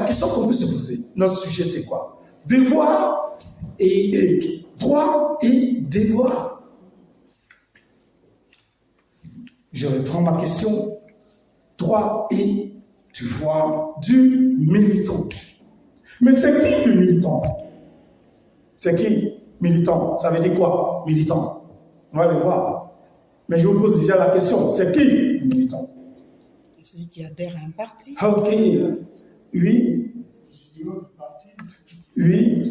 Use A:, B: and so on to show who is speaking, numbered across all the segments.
A: question qu'on peut se poser, notre sujet c'est quoi? Devoir et droit et devoir. Je reprends ma question. Droit et devoir du militant. Mais c'est qui le militant? C'est qui? Militant. Ça veut dire quoi? Militant. On va le voir. Mais je vous pose déjà la question. C'est qui le militant?
B: Celui qui adhère à un parti.
A: Ok. Oui. Oui.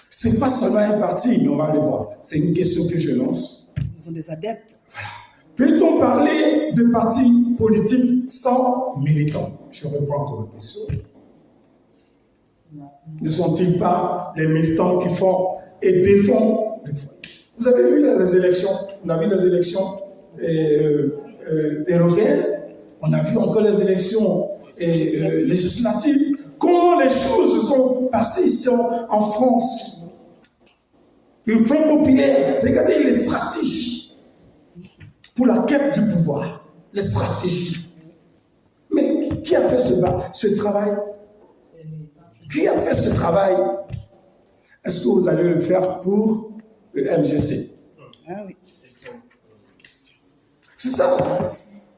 A: C'est pas seulement un parti, mais on va le voir. C'est une question que je lance.
B: Ils sont des adeptes.
A: Voilà. Peut-on parler de partis politiques sans militants? Je reprends encore la question. Ne sont-ils pas les militants qui font et défendent les foyers? Vous avez vu les élections? On a vu les élections européennes. On a vu encore les élections législatives. Comment les choses sont passées ici en France? Le Front populaire, regardez les stratégies pour la quête du pouvoir. Les stratégies. Mais qui a fait ce travail? Qui a fait ce travail? Est-ce que vous allez le faire pour le MGC?
B: Ah oui.
A: C'est ça.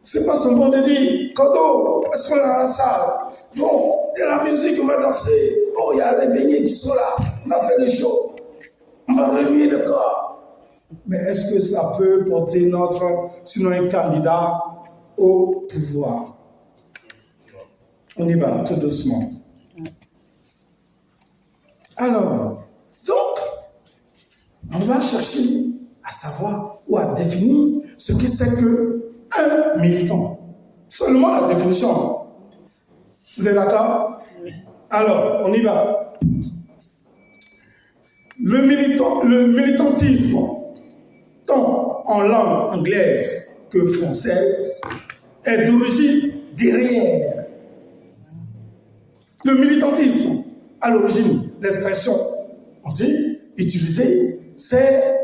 A: C'est pas seulement de dire, Kodo, est-ce qu'on est dans la salle? Bon, il y a la musique, on va danser. Oh, il y a les beignets qui sont là. On a fait le show. On va remuer le corps. Mais est-ce que ça peut porter sinon un candidat au pouvoir? On y va, tout doucement. Alors, donc, on va chercher à savoir ou à définir ce que c'est qu'un militant. Seulement la définition. Vous êtes d'accord? Oui. Alors, on y va. Le militantisme, tant en langue anglaise que française, est d'origine guerrière. Le militantisme, à l'origine, l'expression, on dit, utilisée, c'est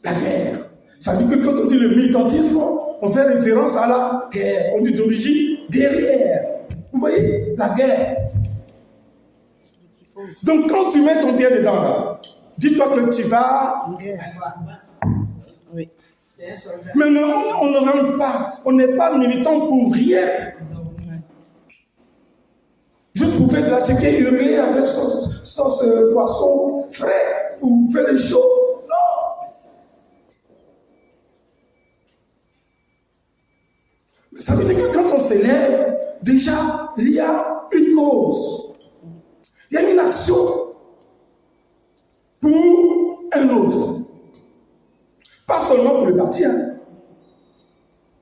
A: la guerre. Ça veut dire que quand on dit le militantisme, on fait référence à la guerre. On dit d'origine guerrière. Vous voyez, la guerre. Donc quand tu mets ton pied dedans, là, dis-toi que tu vas...
B: Oui.
A: Mais non, on ne rentre pas. On n'est pas militant pour rien. Juste pour faire de la chicken hurler avec sauce poisson frais pour faire les shows. Non. Ça veut dire que quand on s'élève, déjà, il y a une cause. Il y a une action pour un autre. Pas seulement pour le parti, hein.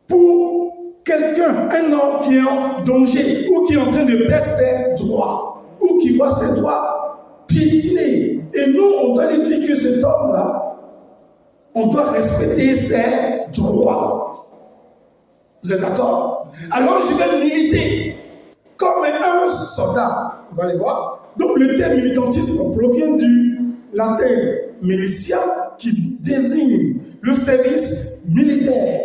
A: Pour quelqu'un, un homme qui est en danger ou qui est en train de perdre ses droits ou qui voit ses droits piétinés. Et nous, on doit lui dire que cet homme-là, on doit respecter ses droits. Vous êtes d'accord? Alors je vais militer comme un soldat. On va les voir. Donc le terme militantisme provient du latin militia qui désigne le service militaire.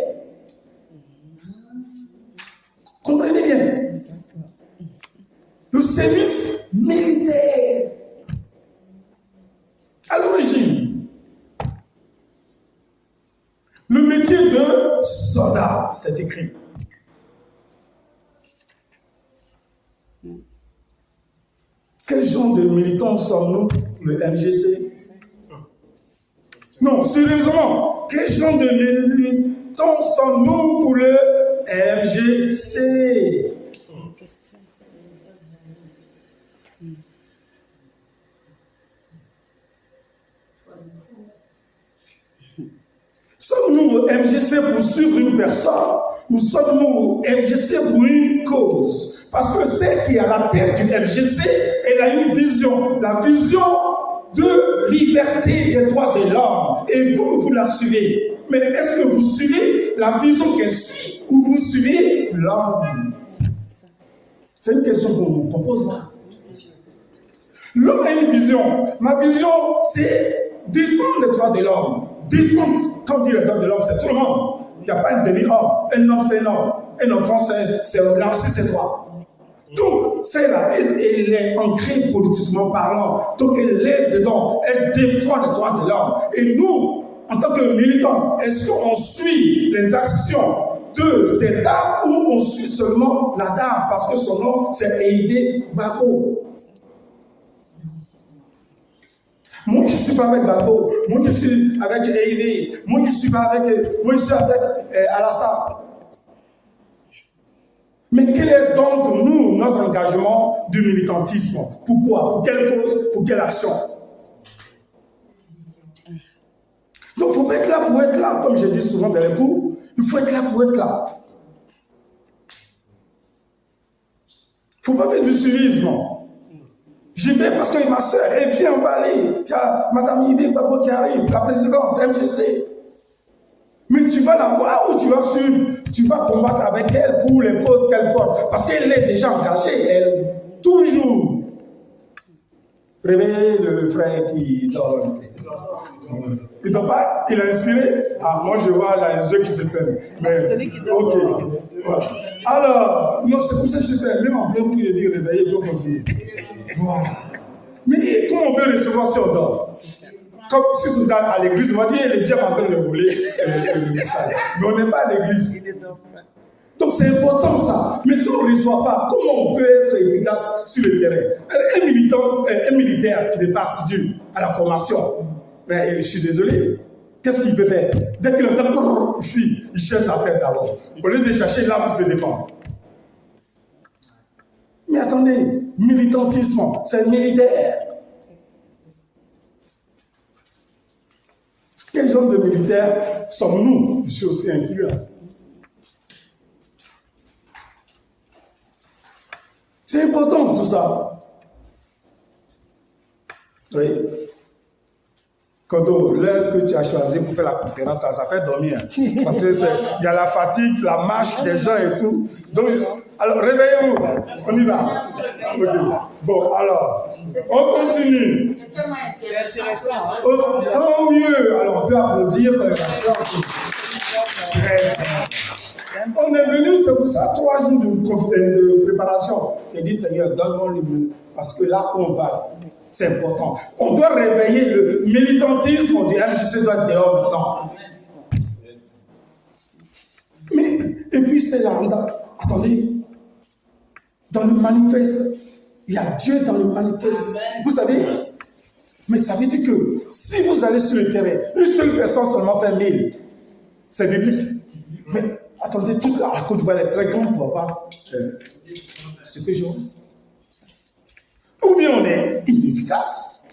A: Comprenez bien. Le service militaire. À l'origine, le métier de soldat, c'est écrit. Quel genre de militants sommes-nous pour le MGC? Non, sérieusement, quel genre de militants sommes-nous pour le MGC? Sommes-nous au MGC pour suivre une personne ou sommes-nous au MGC pour une cause? Parce que celle qui est à la tête du MGC, elle a une vision, la vision de liberté des droits de l'homme. Et vous la suivez. Mais est-ce que vous suivez la vision qu'elle suit ou vous suivez l'homme? C'est une question qu'on pose là. L'homme a une vision. Ma vision, c'est défendre les droits de l'homme. Défendre. Quand on dit les droits de l'homme, c'est tout le monde. Il n'y a pas un demi-homme. Un homme, c'est un homme. Un enfant, c'est là aussi ses droits. Donc, c'est là, elle est ancrée politiquement parlant. Donc, elle est dedans. Elle défend les droits de l'homme. Et nous, en tant que militants, est-ce qu'on suit les actions de cette dame ou on suit seulement la dame parce que son nom, c'est Aïdé Bako? Moi, je ne suis pas avec Bako. Moi, je suis avec Aïdé. Moi, je suis pas avec... Moi, je suis avec Alassane. Mais quel est donc, nous, notre engagement du militantisme? Pourquoi? Pour quelle cause? Pour quelle action? Donc, il ne faut pas être là pour être là, comme je dis souvent dans les cours. Il faut être là pour être là. Il ne faut pas faire du suivisme. J'y vais parce que ma soeur, elle vient, on va aller. Il y a Mme Yves Babo qui arrive, la présidente MGC. Mais tu vas la voir ou tu vas suivre, tu vas combattre avec elle pour les causes qu'elle porte. Parce qu'elle est déjà engagée, elle, toujours. Réveillez le frère qui dort. Il ne dort pas, il a inspiré. Ah, moi je vois les yeux qui se ferment. Mais, ok. Voilà. Alors, non, c'est comme ça que je fais. Même en plein coup, il dit réveillez, il doit continuer. Voilà. Mais comment on peut recevoir si on dort? Comme si on est à l'église, on va dire les diables en train de le voler. Mais on n'est pas à l'église. Donc c'est important ça. Mais si on ne reçoit pas, comment on peut être efficace sur le terrain? Un militant, un militaire qui n'est pas assidu à la formation, mais je suis désolé. Qu'est-ce qu'il peut faire? Dès qu'il entend, il fuit, il cherche sa tête d'abord. Au lieu de chercher là pour se défendre. Mais attendez, militantisme, c'est militaire. Quel genre de militaires sommes-nous? Je suis aussi inclus. C'est important tout ça. Oui. Kodo, l'heure que tu as choisi pour faire la conférence, ça fait dormir. Parce qu'il y a la fatigue, la marche des gens et tout. Donc, alors réveillez-vous. On y va. Okay. Bon, alors, on continue.
B: C'est tellement intéressant. Hein?
A: Oh, tant mieux. Alors, on peut applaudir. On est venu, c'est pour ça, 3 jours de préparation. Et dit, Seigneur, donne-moi le but. Parce que là, on va. C'est important. On doit réveiller le militantisme du MJC doit être dehors maintenant. Mais, et puis c'est là, attendez, dans le manifeste, il y a Dieu dans le manifeste. Vous savez, mais ça veut dire que si vous allez sur le terrain, une seule personne seulement fait 1000. C'est biblique. Mais attendez, toute la Côte d'Ivoire est très grande pour avoir ce que j'ai. Ou bien on est inefficace,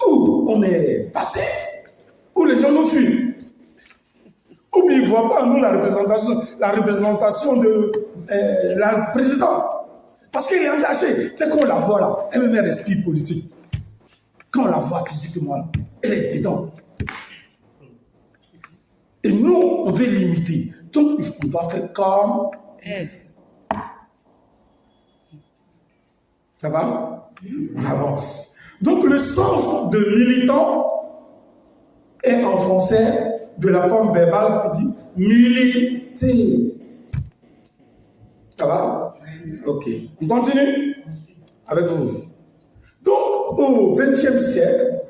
A: ou on est passé, ou les gens nous fuient. Ou bien ils ne voient pas en nous la représentation de la présidente. Parce qu'elle est engagée. Dès qu'on la voit là, elle met un esprit politique. Quand on la voit physiquement, elle est dedans. Et nous, on veut l'imiter. Donc, on doit faire comme elle. Ça va? On avance. Donc, le sens de militant est en français de la forme verbale qui dit militer. Ça va? Ok. On continue avec vous. Donc, au XXe siècle,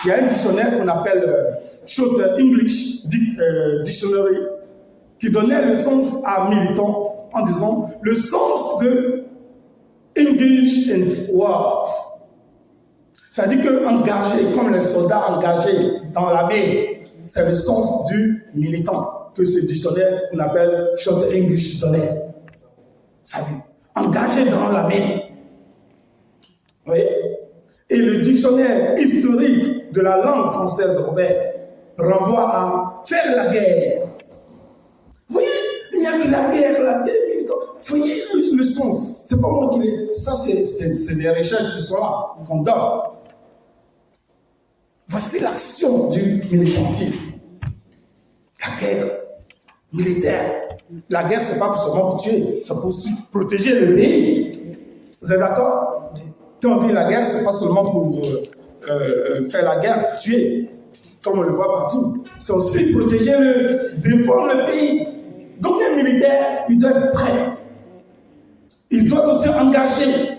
A: il y a un dictionnaire qu'on appelle Short English Dictionary qui donnait le sens à militant en disant le sens de engage in war. Ça dit que engagé, comme les soldats engagés dans l'armée, c'est le sens du militant que ce dictionnaire qu'on appelle Short English donnait. Ça dit engagé dans l'armée. Vous voyez? Et le dictionnaire historique de la langue française Robert renvoie à faire la guerre. Vous voyez, il n'y a que la guerre militant. Vous voyez le sens. C'est pas moi qui l'ai. Ça, c'est des recherches qui sont là, qu'on donne. Voici l'action du militantisme. La guerre militaire. La guerre, c'est pas seulement pour tuer, c'est pour protéger le pays. Vous êtes d'accord? Quand on dit la guerre, c'est pas seulement pour faire la guerre, pour tuer, comme on le voit partout. C'est aussi protéger défendre le pays. Donc un militaire, il doit être prêt. il doit aussi engager.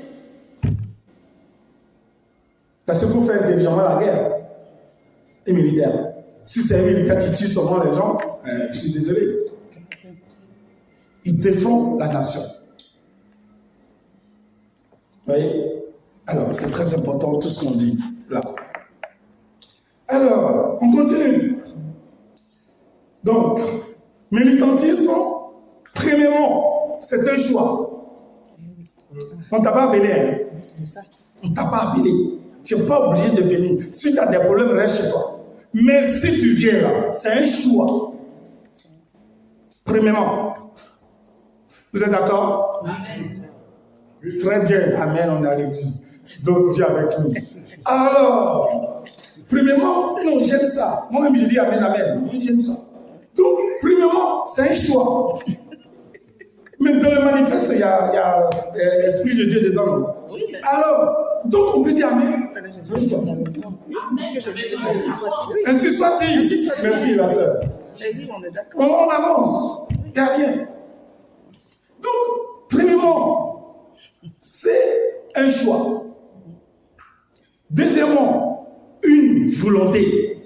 A: Parce qu'il faut faire intelligemment la guerre. Et militaire. Si c'est un militaire qui tue seulement les gens, je suis désolé. Il défend la nation. Vous voyez? Alors, c'est très important tout ce qu'on dit là. Alors, on continue. Donc, militantisme, premièrement, c'est un choix. On ne t'a pas appelé. Hein? On ne t'a pas appelé. Tu n'es pas obligé de venir. Si tu as des problèmes, reste chez toi. Mais si tu viens là, c'est un choix. Premièrement. Vous êtes d'accord? Amen. Très bien. Amen, on est à l'église. Donc Dieu avec nous. Alors, premièrement, non, j'aime ça. Moi-même, je dis amen, amen. Moi, j'aime ça. Donc, premièrement, c'est un choix. Même dans le manifeste, il y a l'Esprit de Dieu dedans. Alors, donc on peut dire amen. Ainsi soit-il. Merci, la sœur. On avance. Il n'y a rien. Donc, premièrement, c'est un choix. Deuxièmement, une volonté.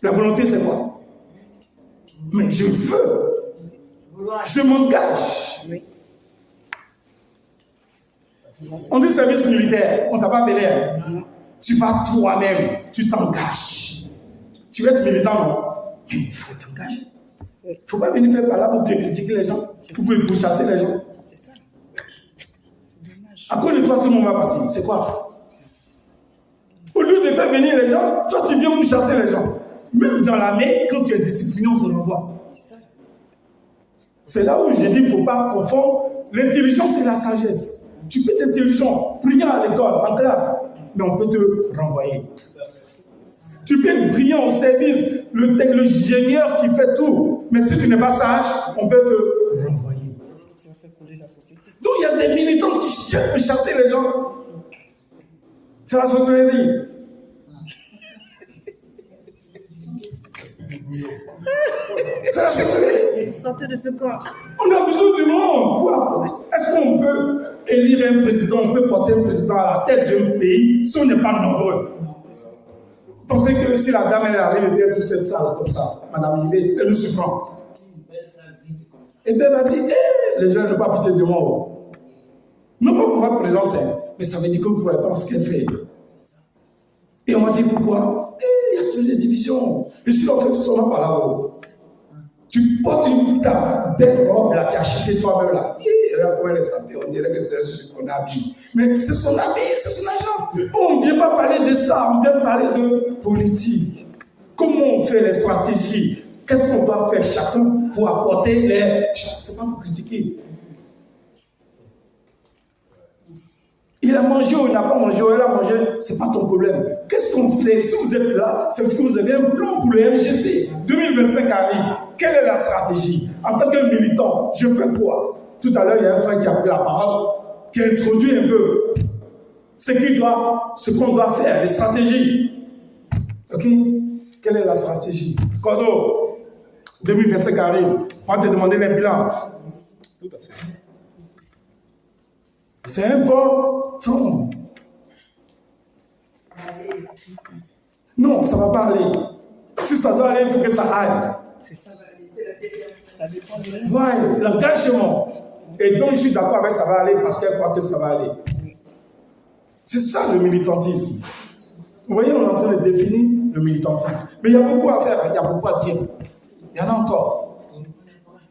A: La volonté, c'est quoi? Mais je veux. Je m'engage. Oui. On dit service militaire, on ne t'a pas appelé. Tu vas toi-même, tu t'engages. Tu veux être militant, non? Mais il faut t'engager. Il ne faut pas venir faire par là pour critiquer les gens, pour chasser les gens. C'est ça. C'est dommage. À cause de toi, tout le monde va partir. C'est quoi? Au lieu de faire venir les gens, toi tu viens pour chasser les gens. Même dans l'armée, quand tu es discipliné, on se renvoie. C'est là où j'ai dit qu'il ne faut pas confondre l'intelligence et la sagesse. Tu peux être intelligent, brillant à l'école, en classe, mais on peut te renvoyer. Tu peux être brillant au service, l'ingénieur qui fait tout, mais si tu n'es pas sage, on peut te renvoyer. Donc il y a des militants qui cherchent à chasser les gens. C'est la sorcellerie. C'est la sorcellerie. Sortez de ce corps. On a besoin du monde. Est-ce qu'on peut élire un président, on peut porter un président à la tête d'un pays si on n'est pas nombreux? Pensez que si la dame elle arrive et bien toute cette salle comme ça, Madame Yves, elle nous surprend. Et bien elle va dire, les gens n'ont pas pitié de moi. Non pas pour votre présence, mais ça veut dire que vous ne pourrez pas ce qu'elle fait. Et on va dire pourquoi? Il y a toujours des divisions. Et si on fait tout seulement par là-haut, tu portes ta belle robe là, tu as acheté toi-même là. Regarde comment elle est sapée, on dirait que c'est ce qu'on a habillé. Mais c'est son habit, c'est son argent. On ne vient pas parler de ça, on vient parler de politique. Comment on fait les stratégies? Qu'est-ce qu'on doit faire chacun pour apporter les... C'est pas pour critiquer. Il a mangé ou il n'a pas mangé, ou elle a mangé, c'est pas ton problème. Qu'est-ce qu'on fait? Si vous êtes là, ça veut dire que vous avez un plan pour le MJC. 2025 arrive. Quelle est la stratégie? En tant que militant, je fais quoi? Tout à l'heure, il y a un frère qui a pris la parole, qui a introduit un peu ce qu'on doit faire, les stratégies. Ok? Quelle est la stratégie? Kodo, 2025 arrive. On va te demander les bilans. Tout à fait. C'est important. Non, ça ne va pas aller. Si ça doit aller, il faut que ça aille. C'est ça. Ça dépend de nous. Voilà, l'engagement. Et donc, je suis d'accord avec ça va aller parce qu'elle croit que ça va aller. C'est ça le militantisme. Vous voyez, on est en train de définir le militantisme. Mais il y a beaucoup à faire, il y a beaucoup à dire. Il y en a encore.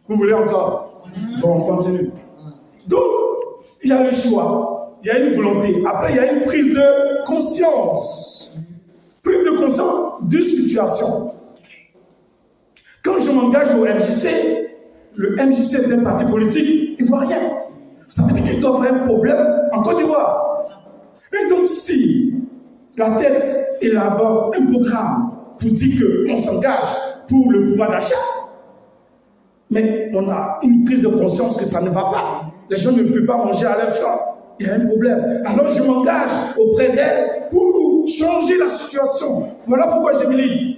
A: Vous voulez encore? Bon, on continue. Donc, il y a le choix, il y a une volonté. Après, il y a une prise de conscience. Prise de conscience de situation. Quand je m'engage au MJC, le MJC est un parti politique, il ne voit rien. Ça veut dire qu'il doit avoir un problème en Côte d'Ivoire. Et donc, si la tête élabore un programme pour dire qu'on s'engage pour le pouvoir d'achat, mais on a une prise de conscience que ça ne va pas. Les gens ne peuvent pas manger à leur faim. Il y a un problème. Alors je m'engage auprès d'elle pour changer la situation. Voilà pourquoi je milite.